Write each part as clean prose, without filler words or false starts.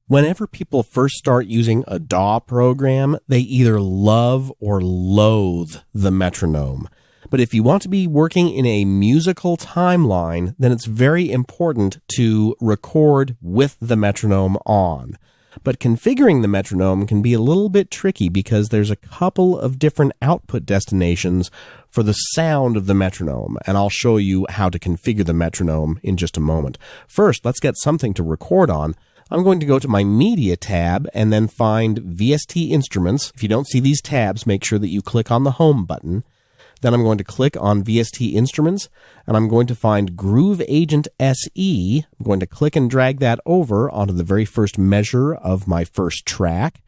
Whenever people first start using a DAW program, they either love or loathe the metronome. But if you want to be working in a musical timeline, then it's very important to record with the metronome on. But configuring the metronome can be a little bit tricky because there's a couple of different output destinations for the sound of the metronome, and I'll show you how to configure the metronome in just a moment. First, let's get something to record on. I'm going to go to my Media tab and then find VST Instruments. If you don't see these tabs, make sure that you click on the Home button. Then I'm going to click on VST Instruments, and I'm going to find Groove Agent SE. I'm going to click and drag that over onto the very first measure of my first track.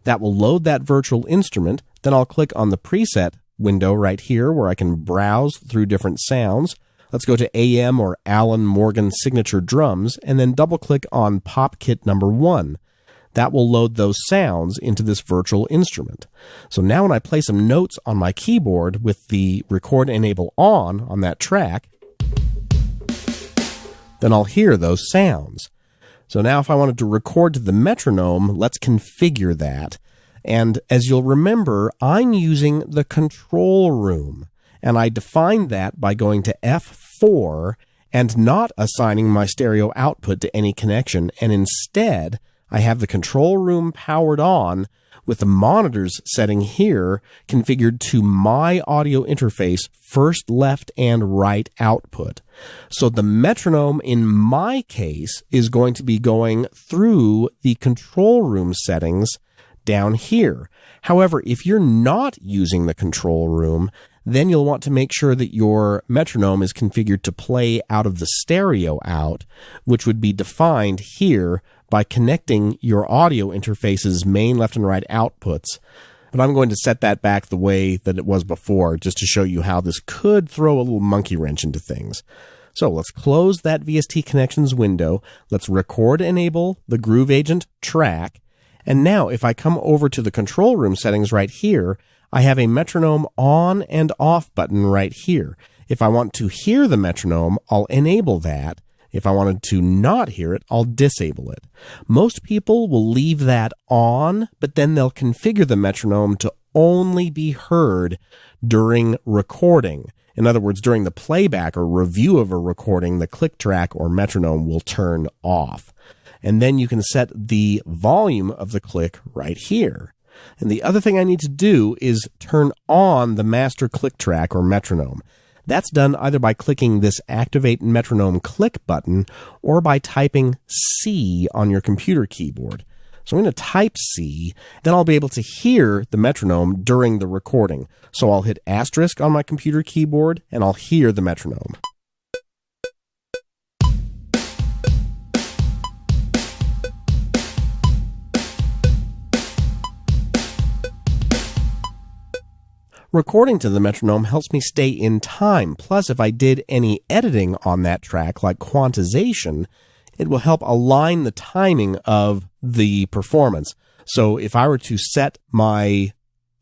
That will load that virtual instrument. Then I'll click on the preset window right here where I can browse through different sounds. Let's go to AM or Alan Morgan Signature Drums, and then double-click on Pop Kit number 1. That will load those sounds into this virtual instrument. So now when I play some notes on my keyboard with the Record Enable on that track, then I'll hear those sounds. So now if I wanted to record to the metronome, let's configure that. And as you'll remember, I'm using the control room. And I defined that by going to F4 and not assigning my stereo output to any connection. And instead, I have the control room powered on with the monitors setting here configured to my audio interface first, left, and right output. So the metronome in my case is going to be going through the control room settings down here. However, if you're not using the control room, then you'll want to make sure that your metronome is configured to play out of the stereo out, which would be defined here by connecting your audio interface's main left and right outputs. But I'm going to set that back the way that it was before, just to show you how this could throw a little monkey wrench into things. So let's close that VST Connections window. Let's Record Enable the Groove Agent track. And now if I come over to the control room settings right here, I have a metronome on and off button right here. If I want to hear the metronome, I'll enable that. If I wanted to not hear it, I'll disable it. Most people will leave that on, but then they'll configure the metronome to only be heard during recording. In other words, during the playback or review of a recording, the click track or metronome will turn off. And then you can set the volume of the click right here. And the other thing I need to do is turn on the master click track or metronome. That's done either by clicking this Activate Metronome Click button or by typing C on your computer keyboard. So I'm going to type C, then I'll be able to hear the metronome during the recording. So I'll hit asterisk on my computer keyboard and I'll hear the metronome. Recording to the metronome helps me stay in time. Plus, if I did any editing on that track, like quantization, it will help align the timing of the performance. So if I were to set my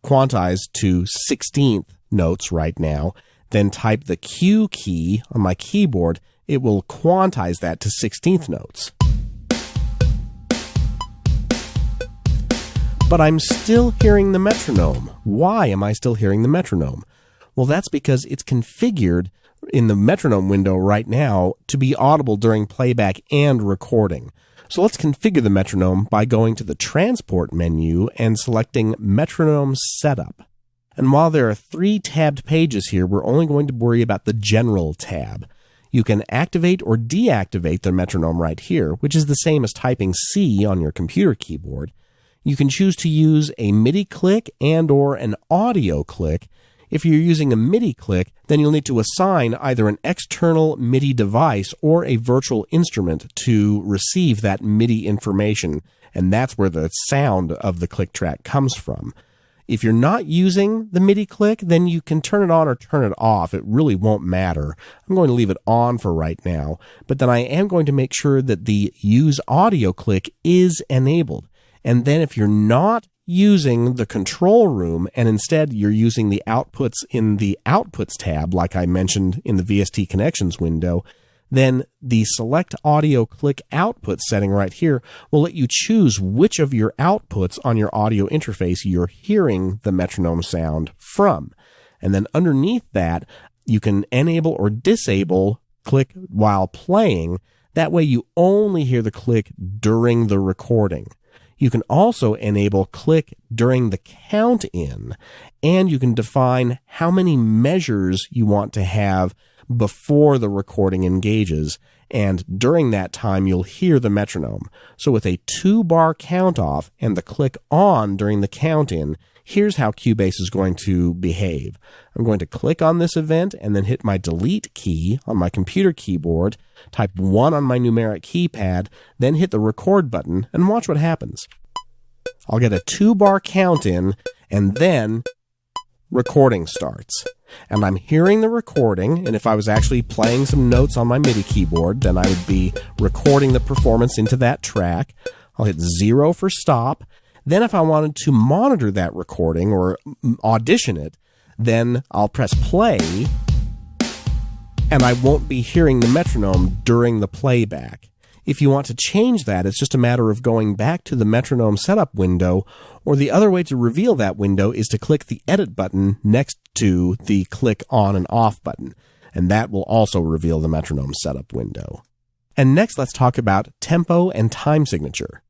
quantize to 16th notes right now, then type the Q key on my keyboard, it will quantize that to 16th notes. But I'm still hearing the metronome. Why am I still hearing the metronome? Well, that's because it's configured in the metronome window right now to be audible during playback and recording. So let's configure the metronome by going to the Transport menu and selecting Metronome Setup. And while there are 3 tabbed pages here, we're only going to worry about the General tab. You can activate or deactivate the metronome right here, which is the same as typing C on your computer keyboard. You can choose to use a MIDI click and or an audio click. If you're using a MIDI click, then you'll need to assign either an external MIDI device or a virtual instrument to receive that MIDI information, and that's where the sound of the click track comes from. If you're not using the MIDI click, then you can turn it on or turn it off. It really won't matter. I'm going to leave it on for right now, but then I am going to make sure that the Use Audio click is enabled. And then if you're not using the control room and instead you're using the outputs in the Outputs tab, like I mentioned in the VST Connections window, then the select audio click output setting right here will let you choose which of your outputs on your audio interface you're hearing the metronome sound from. And then underneath that, you can enable or disable click while playing. That way you only hear the click during the recording. You can also enable click during the count in, and you can define how many measures you want to have before the recording engages, and during that time you'll hear the metronome. So with a 2-bar count off and the click on during the count in, here's how Cubase is going to behave. I'm going to click on this event and then hit my delete key on my computer keyboard, type 1 on my numeric keypad, then hit the record button, and watch what happens. I'll get a 2-bar count in, and then recording starts. And I'm hearing the recording, and if I was actually playing some notes on my MIDI keyboard, then I would be recording the performance into that track. I'll hit 0 for stop. Then if I wanted to monitor that recording or audition it, then I'll press play, and I won't be hearing the metronome during the playback. If you want to change that, it's just a matter of going back to the metronome setup window, or the other way to reveal that window is to click the edit button next to the click on and off button, and that will also reveal the metronome setup window. And next, let's talk about tempo and time signature.